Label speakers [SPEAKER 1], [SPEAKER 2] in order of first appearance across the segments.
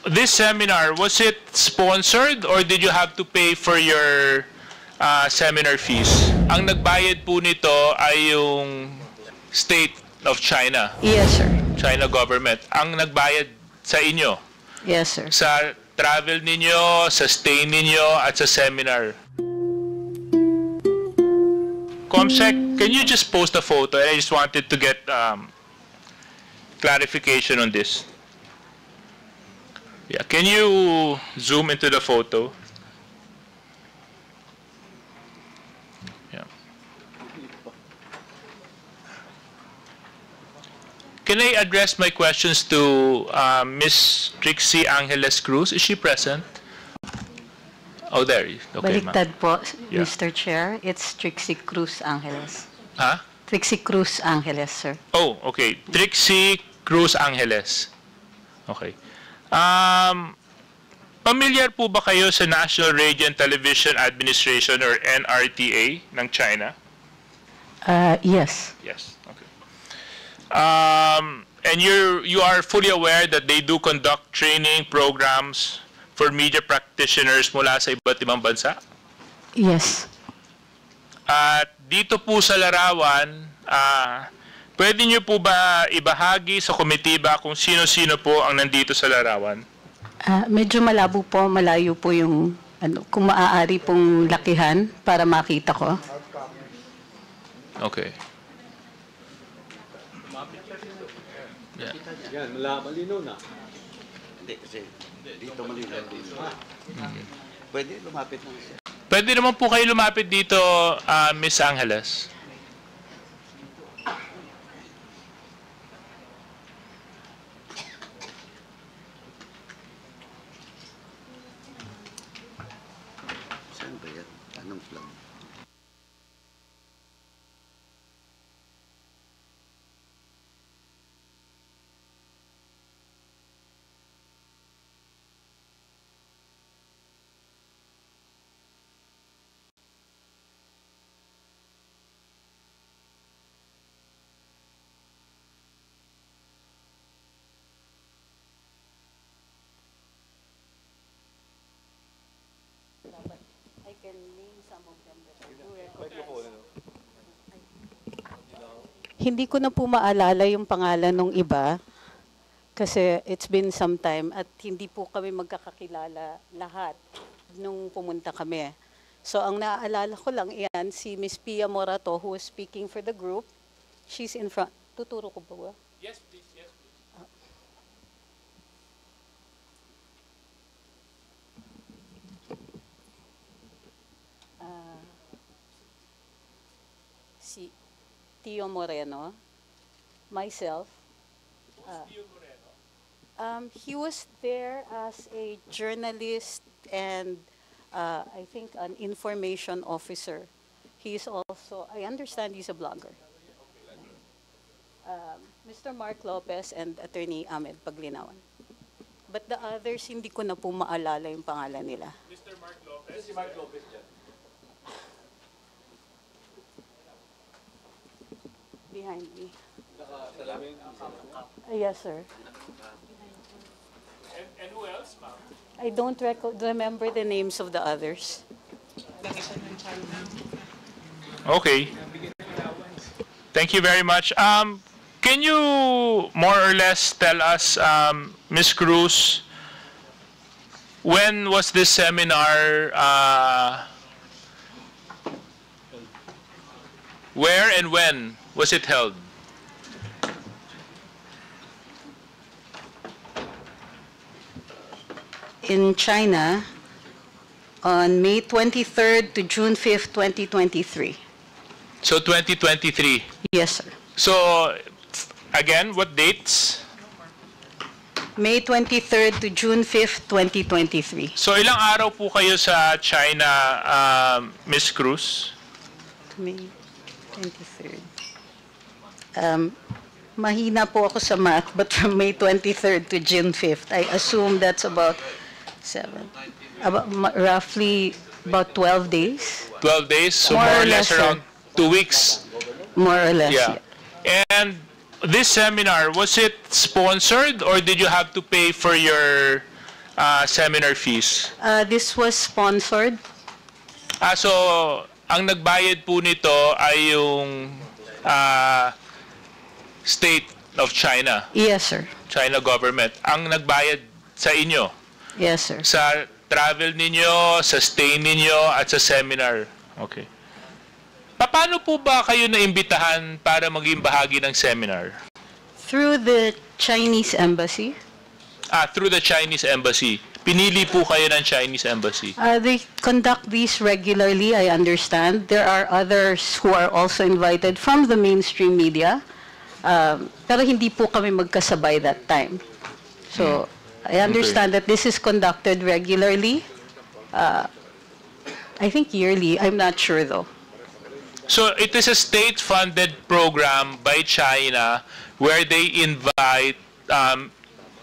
[SPEAKER 1] this seminar, was it sponsored or did you have to pay for your seminar fees? Ang nagbayad po nito ay yung state of China.
[SPEAKER 2] Yes, sir.
[SPEAKER 1] China government. Ang nagbayad sa inyo.
[SPEAKER 2] Yes, sir.
[SPEAKER 1] Sa travel ninyo, sa stay ninyo, at sa seminar. Comsec, can you just post a photo? I just wanted to get clarification on this. Yeah, can you zoom into the photo? Yeah. Can I address my questions to Miss Trixie Angeles Cruz? Is she present? Oh, there. Okay, ma'am.
[SPEAKER 2] Baliktad po,
[SPEAKER 1] Yeah.
[SPEAKER 2] Mr. Chair. It's Trixie Cruz Angeles.
[SPEAKER 1] Huh?
[SPEAKER 2] Trixie Cruz Angeles, sir.
[SPEAKER 1] Oh, okay. Trixie Cruz Angeles. Okay. Familiar po ba kayo sa National Radio and Television Administration or NRTA ng China?
[SPEAKER 2] Yes.
[SPEAKER 1] Yes. Okay. And you are fully aware that they do conduct training programs for media practitioners mula sa iba't ibang bansa?
[SPEAKER 2] Yes.
[SPEAKER 1] At dito po sa larawan, pwede niyo po ba ibahagi sa komitiba kung sino-sino po ang nandito sa larawan?
[SPEAKER 2] Medyo malabo po, malayo po yung, kung maaari pong lakihan para makita ko.
[SPEAKER 1] Okay. Yeah.
[SPEAKER 3] Yan, malinaw na.
[SPEAKER 4] Hindi, kasi dito malinaw. Pwede lumapit na siya.
[SPEAKER 1] Pwede naman po kayo lumapit dito, Miss Angeles.
[SPEAKER 4] Saan ba yan? Anong flag?
[SPEAKER 2] I can name some of them. Hindi ko na po maalala yung pangalan ng iba kasi it's been some time at hindi po kami magkakakilala lahat nung pumunta kami. So ang naaalala ko lang iyan si Miss Pia Morato who was speaking for the group. She's in front. Tuturo ko ba?
[SPEAKER 1] Yes, please. Yes, please.
[SPEAKER 2] Si Tio Moreno, myself. He was there as a journalist and I think an information officer. He's also, I understand he's a blogger. Mr. Mark Lopez and Attorney Ahmed Paglinawan. But the others, hindi ko na po maalala yung pangalan nila.
[SPEAKER 1] Mr. Mark Lopez.
[SPEAKER 3] Si Mark Lopez dyan.
[SPEAKER 2] Behind me.
[SPEAKER 3] Nakasalamin.
[SPEAKER 2] Yes, sir.
[SPEAKER 1] And who else, ma'am?
[SPEAKER 2] I don't remember the names of the others.
[SPEAKER 1] Okay. Thank you very much. Can you more or less tell us, Ms. Cruz, when was this seminar, where and when was it held?
[SPEAKER 2] In China, on May 23rd to June 5th, 2023.
[SPEAKER 1] So 2023.
[SPEAKER 2] Yes, sir.
[SPEAKER 1] So again, what dates?
[SPEAKER 2] May 23rd to June 5th, 2023.
[SPEAKER 1] So ilang araw po kayo sa China, Ms. Cruz?
[SPEAKER 2] May 23rd. Mahina po ako sa math, but from May 23rd to June 5th, I assume that's about roughly about 12 days.
[SPEAKER 1] 12 days, so
[SPEAKER 2] More
[SPEAKER 1] more
[SPEAKER 2] or
[SPEAKER 1] or less
[SPEAKER 2] less,
[SPEAKER 1] around 2 weeks.
[SPEAKER 2] More or less,
[SPEAKER 1] Yeah. And this seminar, was it sponsored or did you have to pay for your seminar fees?
[SPEAKER 2] This was sponsored.
[SPEAKER 1] So, ang nagbayad po nito ay yung state of China,
[SPEAKER 2] Yes, sir.
[SPEAKER 1] China government. Ang nagbayad sa inyo,
[SPEAKER 2] Yes, sir.
[SPEAKER 1] sa travel ninyo, sa stay ninyo, at sa seminar. Okay. Paano po ba kayo naimbitahan para maging bahagi ng seminar?
[SPEAKER 2] Through the Chinese embassy.
[SPEAKER 1] Through the Chinese embassy. Pinili po kayo ng Chinese embassy.
[SPEAKER 2] They conduct these regularly, I understand. There are others who are also invited from the mainstream media. Pero hindi po kami magkasabay that time. So, I understand that this is conducted regularly. I think yearly. I'm not sure though.
[SPEAKER 1] So, it is a state-funded program by China where they invite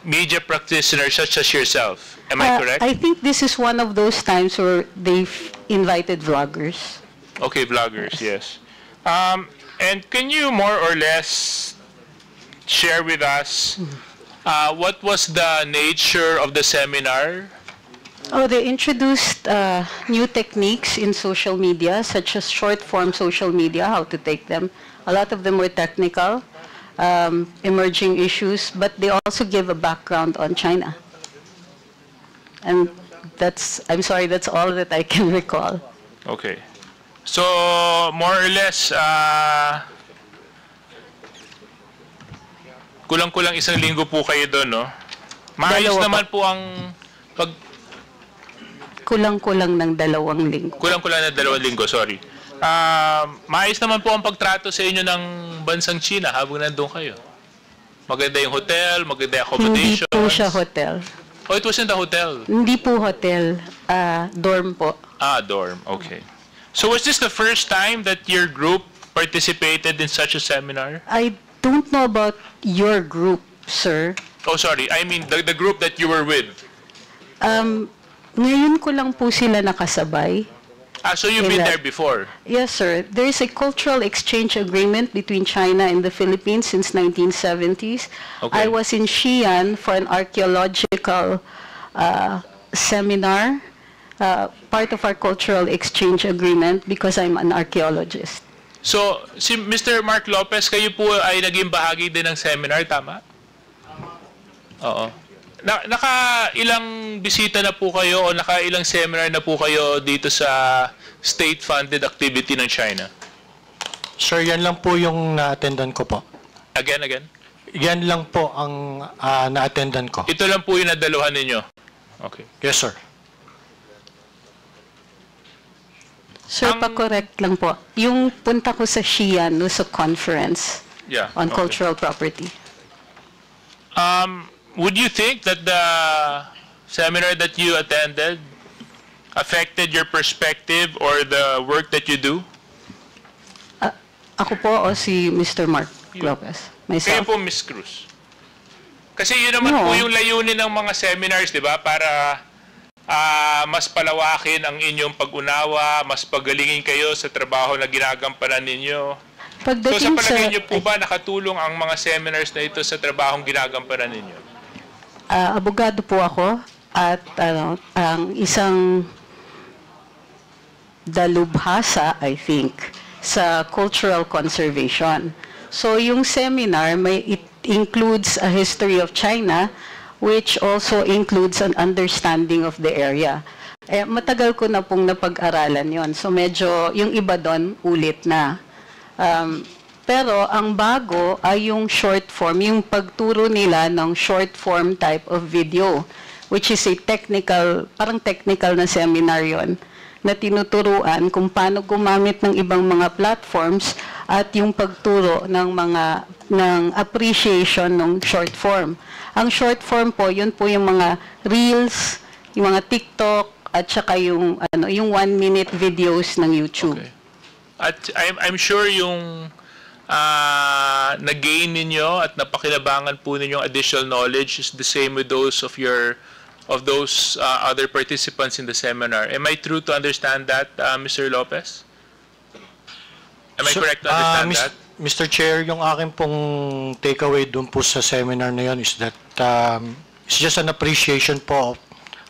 [SPEAKER 1] media practitioners such as yourself. Am I correct?
[SPEAKER 2] I think this is one of those times where they've invited vloggers.
[SPEAKER 1] Okay, vloggers, yes. And can you more or less share with us what was the nature of the seminar?
[SPEAKER 2] Oh, they introduced new techniques in social media, such as short-form social media, how to take them. A lot of them were technical, emerging issues, but they also gave a background on China. And I'm sorry, that's all that I can recall.
[SPEAKER 1] Okay. So, more or less, kulang-kulang isang linggo po kayo doon, no? Maayos
[SPEAKER 2] Dalawa
[SPEAKER 1] naman po ang
[SPEAKER 2] Kulang-kulang ng 2 linggo.
[SPEAKER 1] Kulang-kulang na 2 linggo, sorry. Maayos naman po ang pagtrato sa inyo ng bansang China habang nandun kayo. Maganda yung hotel, maganda yung
[SPEAKER 2] Hindi
[SPEAKER 1] accommodations.
[SPEAKER 2] po siya hotel.
[SPEAKER 1] Oh, it wasn't a hotel.
[SPEAKER 2] Hindi po hotel, dorm po.
[SPEAKER 1] Dorm. Okay. So was this the first time that your group participated in such a seminar?
[SPEAKER 2] I don't know about your group, sir.
[SPEAKER 1] Oh, sorry. I mean the group that you were with.
[SPEAKER 2] Ngayon ko lang po sila nakasabay.
[SPEAKER 1] So you've been
[SPEAKER 2] Ilan?
[SPEAKER 1] there before.
[SPEAKER 2] Yes, sir. There is a cultural exchange agreement between China and the Philippines since 1970s.
[SPEAKER 1] Okay.
[SPEAKER 2] I was in Xi'an for an archaeological seminar, part of our cultural exchange agreement because I'm an archaeologist.
[SPEAKER 1] So, si Mr. Mark Lopez, kayo po ay naging bahagi din ng seminar, tama? Oo. Naka-ilang bisita na po kayo o naka-ilang seminar na po kayo dito sa state-funded activity ng China?
[SPEAKER 5] Sir, yan lang po yung na-attendan ko po.
[SPEAKER 1] Again?
[SPEAKER 5] Yan lang po ang na-attendan ko.
[SPEAKER 1] Ito lang po yung nadaluhan ninyo? Okay.
[SPEAKER 5] Yes, sir.
[SPEAKER 2] Sir, pa-correct lang po. Yung punta ko sa Xi'an was a conference
[SPEAKER 1] Yeah.
[SPEAKER 2] on
[SPEAKER 1] okay.
[SPEAKER 2] cultural property.
[SPEAKER 1] Would you think that the seminar that you attended affected your perspective or the work that you do?
[SPEAKER 2] Ako po o si Mr. Mark Lopez?
[SPEAKER 1] Kayo
[SPEAKER 2] Myself?
[SPEAKER 1] po, Miss Cruz. Kasi yun naman
[SPEAKER 2] No.
[SPEAKER 1] po yung layunin ng mga seminars, di ba? Para mas palawakin ang inyong pag-unawa, mas pagalingin kayo sa trabaho na ginagampanan ninyo. So sa
[SPEAKER 2] Pagdating
[SPEAKER 1] palagay niyo po ba nakatulong ang mga seminars na ito sa trabahong ginagampanan ninyo?
[SPEAKER 2] Abogado po ako at ang isang dalubhasa, I think, sa cultural conservation. So yung seminar, it includes a history of China, which also includes an understanding of the area. Matagal ko na pong napag-aralan yon. So medyo yung iba doon, ulit na. Pero ang bago ay yung short form, yung pagturo nila ng short form type of video, which is a technical, parang technical na seminar yon, na tinuturuan kung paano gumamit ng ibang mga platforms at yung pagturo ng appreciation ng short form. Ang short form po, yun po yung mga reels, yung mga TikTok, at saka yung 1-minute videos ng YouTube.
[SPEAKER 1] Okay. At I'm sure yung na-gain ninyo at napakinabangan po ninyong additional knowledge is the same with those of those other participants in the seminar. Am I true to understand that, Mr. Lopez? Am I correct to understand that?
[SPEAKER 5] Mr. Chair, yung akin pong takeaway dun po sa seminar na yun is that it's just an appreciation po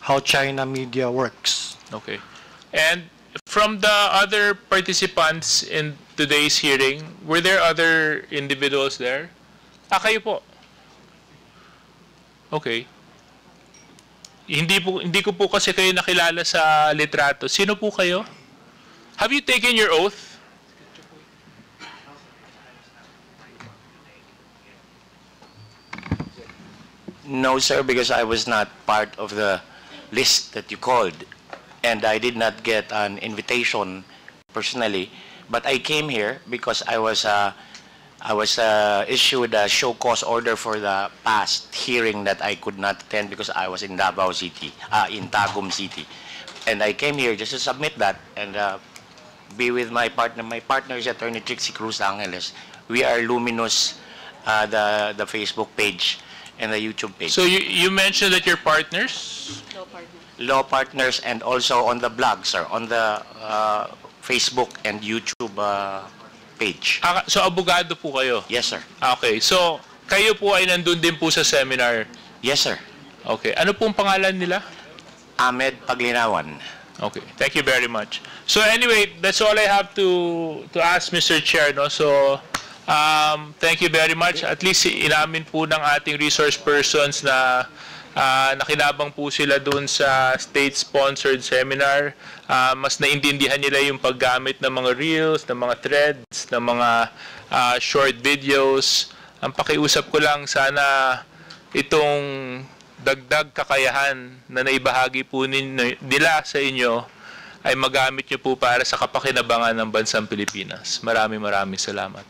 [SPEAKER 5] how China media works.
[SPEAKER 1] Okay. And from the other participants in today's hearing, were there other individuals there? Kayo po. Okay. Hindi ko po kasi kayo nakilala sa litrato. Sino po kayo? Have you taken your oath?
[SPEAKER 6] No, sir, because I was not part of the list that you called, and I did not get an invitation personally. But I came here because I was issued a show cause order for the past hearing that I could not attend because I was in Davao City, in Tagum City, and I came here just to submit that and be with my partner. My partner is Attorney Trixie Cruz Angeles. We are Luminous, the Facebook page and the YouTube page.
[SPEAKER 1] So you mentioned that you're partners?
[SPEAKER 6] Law partners, and also on the blog, sir, on the Facebook and YouTube page.
[SPEAKER 1] So abogado po kayo?
[SPEAKER 6] Yes, sir.
[SPEAKER 1] Okay. So kayo po ay nandun din po sa seminar?
[SPEAKER 6] Yes, sir.
[SPEAKER 1] Okay. Ano pong pangalan nila?
[SPEAKER 6] Ahmed Paglinawan.
[SPEAKER 1] Okay. Thank you very much. So anyway, that's all I have to ask, Mr. Chair. No? So thank you very much. At least inamin po ng ating resource persons na nakinabang po sila dun sa state-sponsored seminar. Mas naintindihan nila yung paggamit ng mga reels, ng mga threads, ng mga short videos. Ang pakiusap ko lang, sana itong dagdag kakayahan na naibahagi po nila sa inyo ay magamit nyo po para sa kapakinabangan ng bansang Pilipinas. Maraming salamat.